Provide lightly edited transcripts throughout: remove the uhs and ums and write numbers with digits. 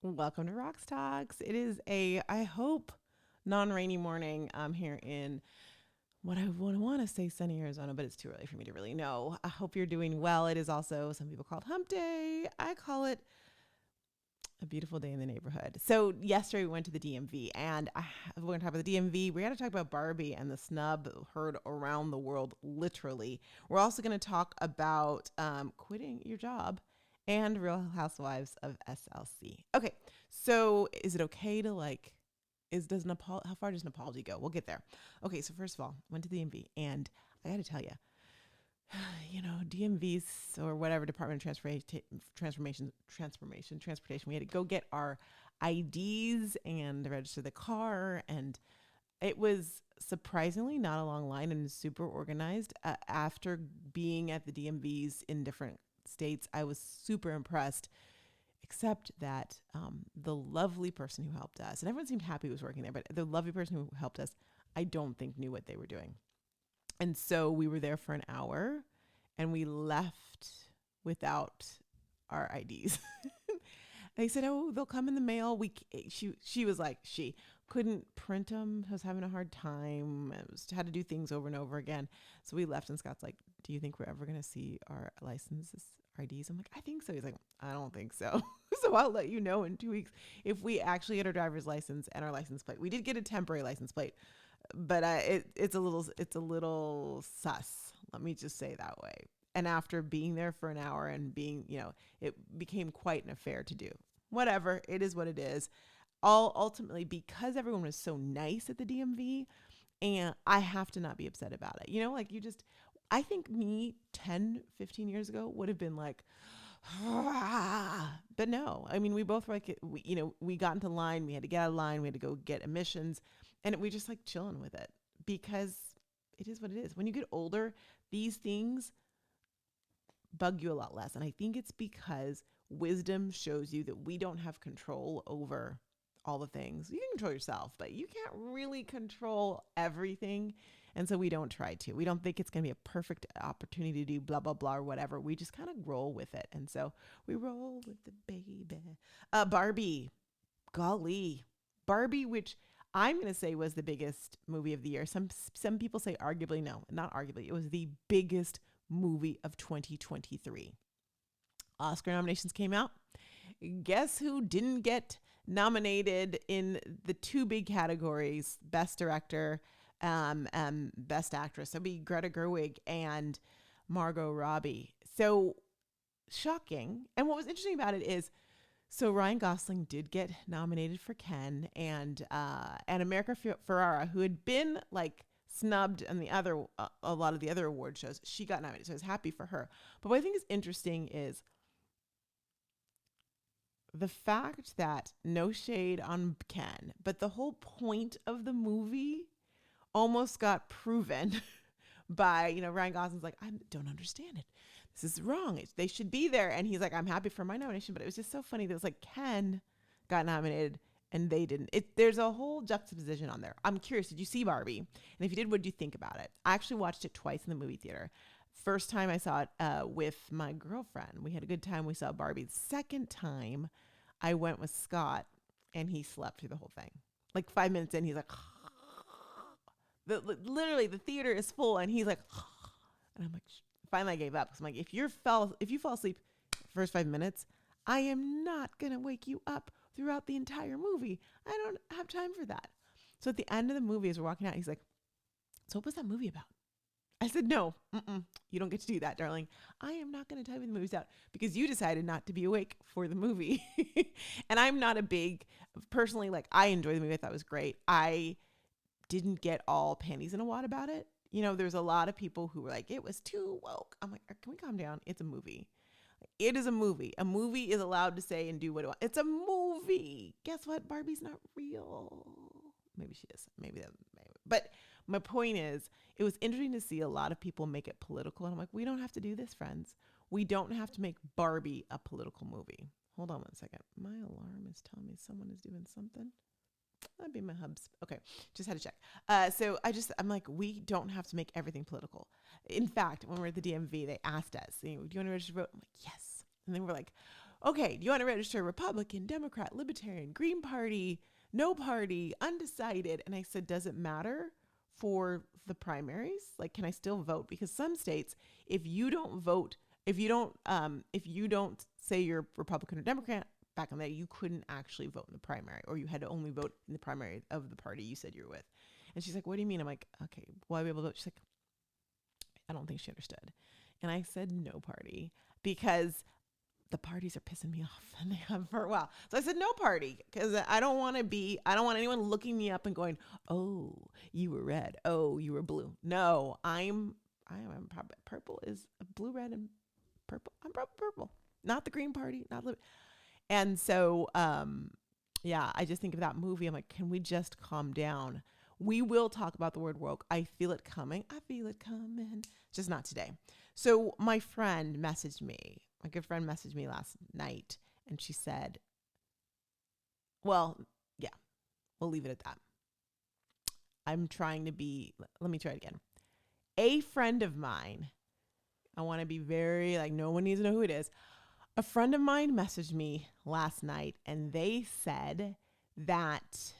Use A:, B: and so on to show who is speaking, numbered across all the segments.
A: Welcome to Rocks Talks. It is I hope, non-rainy morning here in what I want to say sunny Arizona, but it's too early for me to really know. I hope you're doing well. It is also, some people call it hump day. I call it a beautiful day in the neighborhood. So yesterday we went to the DMV, and we're going to talk about the DMV. We got to talk about Barbie and the snub heard around the world, literally. We're also going to talk about quitting your job and Real Housewives of SLC. Okay, so is it okay to how far does an apology go? We'll get there. Okay, so first of all, went to the DMV, and I got to tell you, DMVs or whatever Department of Transportation. We had to go get our IDs and register the car, and it was surprisingly not a long line and super organized. After being at the DMVs in different states, I was super impressed. Except that the lovely person who helped us, and everyone seemed happy who was working there, but the lovely person who helped us, I don't think knew what they were doing. And so we were there for an hour and we left without our IDs. They said, "Oh, they'll come in the mail." She was like, she couldn't print them. I was having a hard time. Had to do things over and over again. So we left, and Scott's like, "Do you think we're ever going to see our licenses, IDs?" I'm like, "I think so." He's like, "I don't think so." So I'll let you know in 2 weeks if we actually get our driver's license and our license plate. We did get a temporary license plate, but it's a little sus. Let me just say that way. And after being there for an hour and it became quite an affair to do. Whatever, it is what it is. All ultimately, because everyone was so nice at the DMV, and I have to not be upset about it. I think me 10, 15 years ago would have been like, but no. I mean, we both were like, we got into line, we had to get out of line, we had to go get emissions, and we just like chilling with it because it is what it is. When you get older, these things bug you a lot less. And I think it's because wisdom shows you that we don't have control over all the things. You can control yourself, but you can't really control everything. And so we don't try to. We don't think it's going to be a perfect opportunity to do blah, blah, blah, or whatever. We just kind of roll with it. And so we roll with the baby. Barbie. Golly. Barbie, which I'm going to say was the biggest movie of the year. Some people say arguably. No, not arguably. It was the biggest movie of 2023. Oscar nominations came out. Guess who didn't get nominated in the two big categories, Best Director, Best Actress? That'd be Greta Gerwig and Margot Robbie. So shocking. And what was interesting about it is, so Ryan Gosling did get nominated for Ken, and America Ferrera, who had been like snubbed on a lot of the other award shows, she got nominated. So I was happy for her. But what I think is interesting is the fact that, no shade on Ken, but the whole point of the movie almost got proven by, Ryan Gosling's like, "I don't understand it. This is wrong. They should be there." And he's like, "I'm happy for my nomination." But it was just so funny that it was like Ken got nominated and they didn't. There's a whole juxtaposition on there. I'm curious, did you see Barbie? And if you did, what did you think about it? I actually watched it twice in the movie theater. First time I saw it with my girlfriend. We had a good time. We saw Barbie. The second time I went with Scott, and he slept through the whole thing. Like 5 minutes in, he's like, literally the theater is full, and he's like, and I'm like, finally I gave up. So I'm like, if you fall asleep first 5 minutes, I am not going to wake you up throughout the entire movie. I don't have time for that. So at the end of the movie, as we're walking out, he's like, "So what was that movie about?" I said, "No, you don't get to do that, darling. I am not going to tell you the movie's out because you decided not to be awake for the movie." And I'm not a big, personally, like, I enjoyed the movie. I thought it was great. I didn't get all panties in a wad about it. There's a lot of people who were like, it was too woke. I'm like, can we calm down? It's a movie. It is a movie. A movie is allowed to say and do what it wants. It's a movie. Guess what? Barbie's not real. Maybe she is. Maybe. But my point is, it was interesting to see a lot of people make it political. And I'm like, we don't have to do this, friends. We don't have to make Barbie a political movie. Hold on 1 second. My alarm is telling me someone is doing something. That'd be my hubs. Okay, just had to check. So I'm like, we don't have to make everything political. In fact, when we were at the DMV, they asked us, "Do you want to register to vote?" I'm like, "Yes." And they were like, okay, do you want to register Republican, Democrat, Libertarian, Green Party, no party, undecided? And I said, does it matter for the primaries? Like, can I still vote? Because some states, if you don't vote, if you don't say you're Republican or Democrat, back on that, you couldn't actually vote in the primary, or you had to only vote in the primary of the party you said you were with. And she's like, what do you mean? I'm like, okay, will I be able to vote? She's like, I don't think she understood. And I said, no party, because the parties are pissing me off, and they have for a while. So I said, no party, because I don't want anyone looking me up and going, oh, you were red. Oh, you were blue. No, I'm purple is blue, red, and purple. I'm probably purple, not the Green Party, not the. And so, yeah, I just think of that movie. I'm like, can we just calm down? We will talk about the word woke. I feel it coming. I feel it coming. Just not today. So my good friend messaged me last night, and she said, well, yeah, we'll leave it at that. I'm trying to be, let me try it again. A friend of mine, I want to be very, like, no one needs to know who it is. A friend of mine messaged me last night, and they said that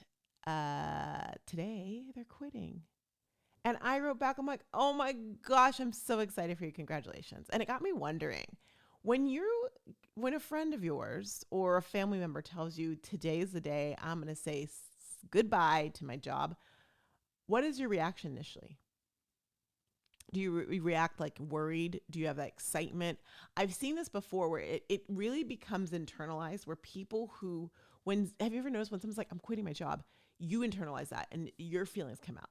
A: today they're quitting. And I wrote back, I'm like, oh my gosh, I'm so excited for you. Congratulations. And it got me wondering, when a friend of yours or a family member tells you today's the day I'm going to say goodbye to my job, what is your reaction initially? Do you react like worried? Do you have that excitement? I've seen this before where it really becomes internalized, where people have you ever noticed when someone's like, I'm quitting my job, you internalize that and your feelings come out.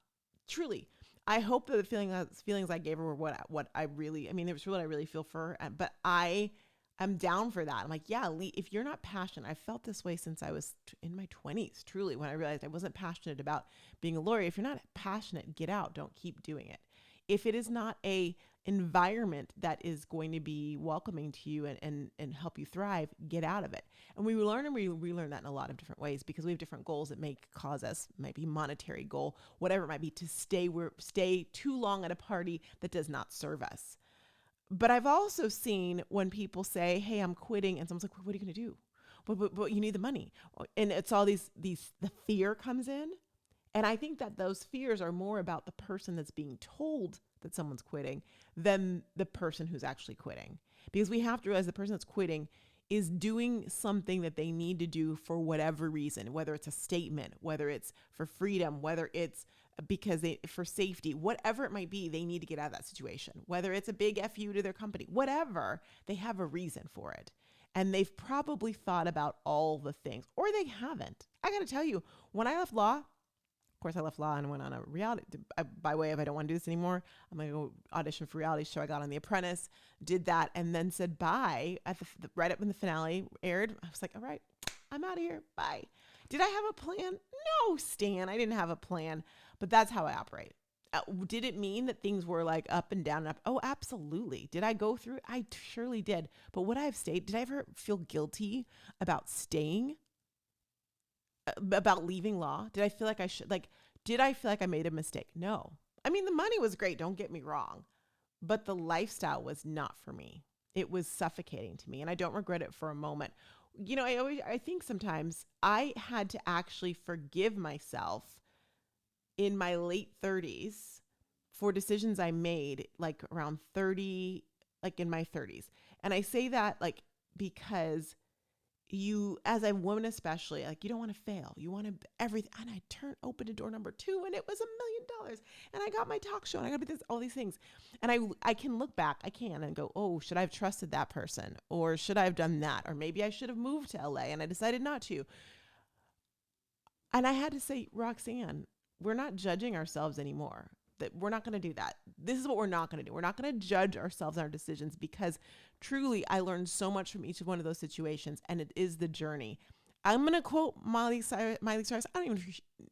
A: Truly. I hope that the feelings I gave her were what I really, I mean, it was what I really feel for her, but I am down for that. I'm like, yeah, if you're not passionate, I felt this way since I was in my 20s, truly, when I realized I wasn't passionate about being a lawyer. If you're not passionate, get out. Don't keep doing it. If it is not a environment that is going to be welcoming to you and help you thrive, get out of it. And we learn and we relearn that in a lot of different ways, because we have different goals that may cause us, might be monetary goal, whatever it might be, to stay too long at a party that does not serve us. But I've also seen when people say, hey, I'm quitting, and someone's like, what are you going to do? But you need the money. And it's all the fear comes in. And I think that those fears are more about the person that's being told that someone's quitting than the person who's actually quitting. Because we have to realize the person that's quitting is doing something that they need to do for whatever reason, whether it's a statement, whether it's for freedom, whether it's for safety, whatever it might be, they need to get out of that situation. Whether it's a big FU to their company, whatever, they have a reason for it. And they've probably thought about all the things, or they haven't. I got to tell you, when I left law, of course, I left law and went on a reality, by way of I don't want to do this anymore. I'm going to go audition for a reality show. I got on The Apprentice, did that, and then said bye at right up when the finale aired. I was like, all right, I'm out of here. Bye. Did I have a plan? No, Stan, I didn't have a plan, but that's how I operate. Did it mean that things were like up and down and up? Oh, absolutely. Did I go through it? I surely did. But would I have stayed? Did I ever feel guilty about staying? About leaving law? Did I feel like did I feel like I made a mistake? No. I mean, the money was great, don't get me wrong, but the lifestyle was not for me. It was suffocating to me, and I don't regret it for a moment. You know, I think sometimes I had to actually forgive myself in my late 30s for decisions I made like around 30, like in my 30s. And I say that like because you, as a woman especially, like you don't want to fail. You want to everything. And I opened to door number 2 and it was $1 million. And I got my talk show and I got all these things. And I can look back, and go, oh, should I have trusted that person? Or should I have done that? Or maybe I should have moved to LA and I decided not to. And I had to say, Roxanne, we're not judging ourselves anymore. That we're not going to do that. This is what we're not going to do. We're not going to judge ourselves and our decisions, because truly I learned so much from each one of those situations, and it is the journey. I'm going to quote Miley Cyrus. I don't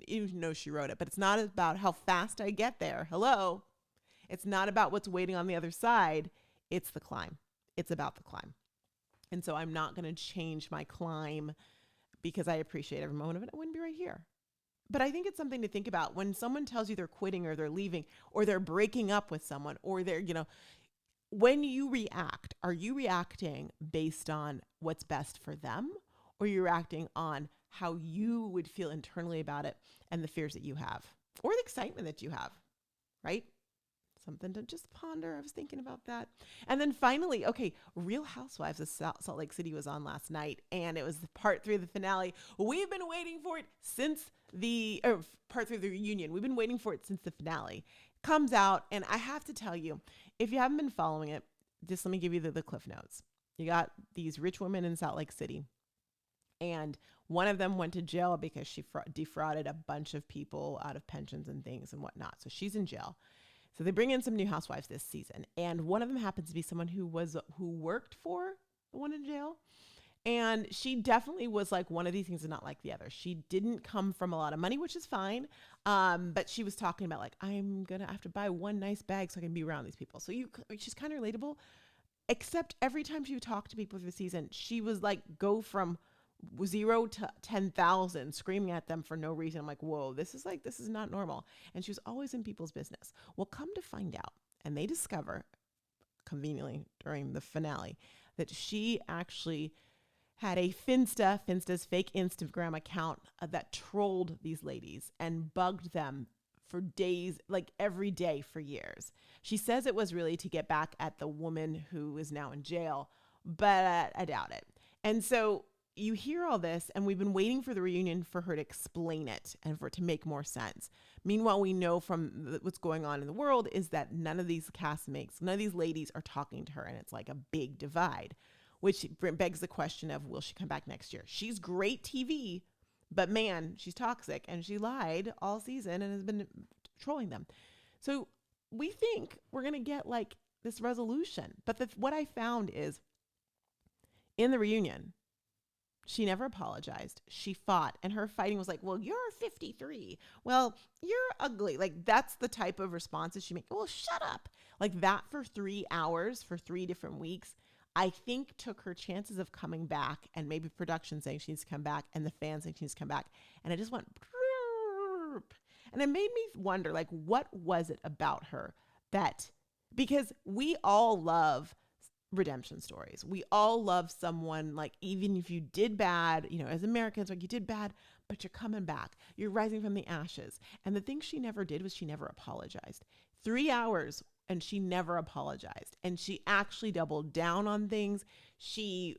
A: even know she wrote it, but it's not about how fast I get there. Hello. It's not about what's waiting on the other side. It's the climb. It's about the climb. And so I'm not going to change my climb because I appreciate every moment of it. I wouldn't be right here. But I think it's something to think about when someone tells you they're quitting or they're leaving or they're breaking up with someone or they're, when you react, are you reacting based on what's best for them, or you're reacting on how you would feel internally about it and the fears that you have or the excitement that you have, right? Something to just ponder. I was thinking about that. And then finally, okay, Real Housewives of Salt Lake City was on last night, and it was the part 3 of the finale. We've been waiting for it since part 3 of the reunion. We've been waiting for it since the finale comes out. And I have to tell you, if you haven't been following it, just let me give you the cliff notes. You got these rich women in Salt Lake City, and one of them went to jail because she defrauded a bunch of people out of pensions and things and whatnot. So she's in jail. So they bring in some new housewives this season, and one of them happens to be someone who worked for the one in jail. And she definitely was like one of these things and not like the other. She didn't come from a lot of money, which is fine. But she was talking about like, I'm going to have to buy one nice bag so I can be around these people. So she's kind of relatable, except every time she would talk to people through the season, she was like, go from 0 to 10,000 screaming at them for no reason. I'm like, whoa, this is not normal. And she was always in people's business. Well, come to find out, and they discover conveniently during the finale that she actually had a Finsta's fake Instagram account that trolled these ladies and bugged them for days, like every day for years. She says it was really to get back at the woman who is now in jail, but I doubt it. And so you hear all this, and we've been waiting for the reunion for her to explain it and for it to make more sense. Meanwhile, we know from what's going on in the world is that none of these castmates, none of these ladies are talking to her, and it's like a big divide, which begs the question of, will she come back next year? She's great TV, but man, she's toxic, and she lied all season and has been trolling them. So we think we're going to get like this resolution. But what I found is in the reunion, she never apologized. She fought, and her fighting was like, well, you're 53. Well, you're ugly. Like, that's the type of responses she makes. Well, shut up. Like that for 3 hours, for 3 different weeks, I think took her chances of coming back, and maybe production saying she needs to come back and the fans saying she needs to come back. And it just went, and it made me wonder, like, what was it about her because we all love redemption stories. We all love someone, like, even if you did bad, as Americans, like, you did bad, but you're coming back. You're rising from the ashes. And the thing she never did was she never apologized. 3 hours, and she never apologized. And she actually doubled down on things. She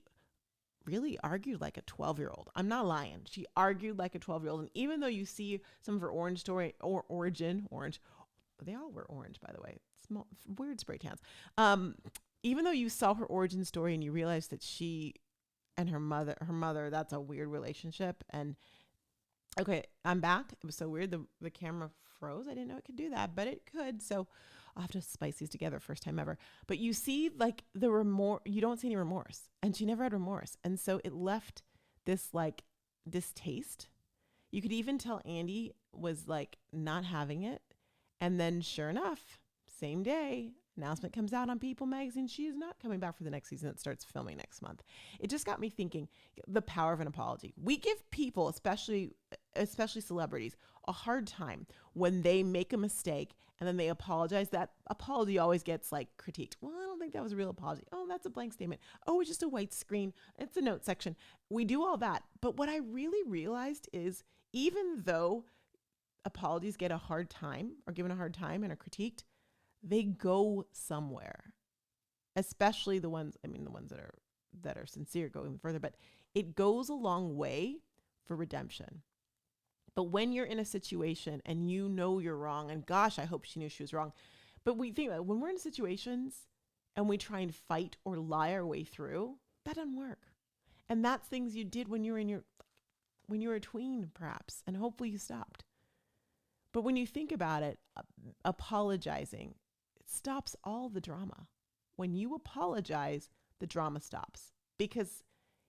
A: really argued like a 12-year-old. I'm not lying. She argued like a 12-year-old. And even though you see some of her orange, they all were orange, by the way. Small, weird spray tans. Even though you saw her origin story and you realized that she and her mother, that's a weird relationship. And okay, I'm back. It was so weird. The camera froze. I didn't know it could do that, but it could. So I'll have to spice these together, first time ever. But you see like the remorse, you don't see any remorse, and she never had remorse. And so it left this like distaste. You could even tell Andy was like not having it. And then sure enough, same day, announcement comes out on People magazine. She is not coming back for the next season that starts filming next month. It just got me thinking the power of an apology. We give people, especially celebrities, a hard time when they make a mistake and then they apologize. That apology always gets like critiqued. Well, I don't think that was a real apology. Oh, that's a blank statement. Oh, it's just a white screen. It's a note section. We do all that. But what I really realized is even though apologies get a hard time or given a hard time and are critiqued, they go somewhere, especially the ones that are sincere go even further, but it goes a long way for redemption. But when you're in a situation and you know you're wrong, and gosh, I hope she knew she was wrong. But we think about it, when we're in situations and we try and fight or lie our way through, that doesn't work. And that's things you did when you were a tween, perhaps, and hopefully you stopped. But when you think about it, apologizing, stops all the drama. When you apologize, the drama stops. Because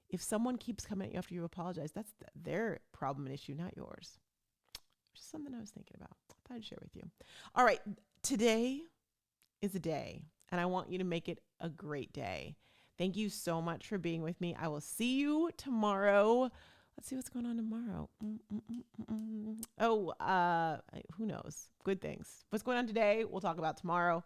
A: if someone keeps coming at you after you apologize, that's their problem and issue, not yours. Just something I was thinking about. I thought I'd share with you. All right, today is a day, and I want you to make it a great day. Thank you so much for being with me. I will see you tomorrow. Let's see what's going on tomorrow. Who knows? Good things. What's going on today, we'll talk about tomorrow.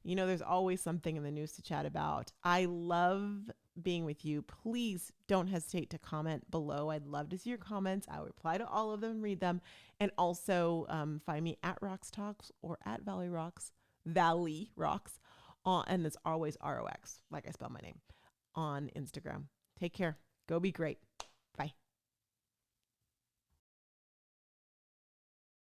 A: There's always something in the news to chat about. I love being with you. Please don't hesitate to comment below. I'd love to see your comments. I'll reply to all of them and read them. And also find me at Rocks Talks or at Valley Rocks. And it's always ROX, like I spell my name, on Instagram. Take care. Go be great.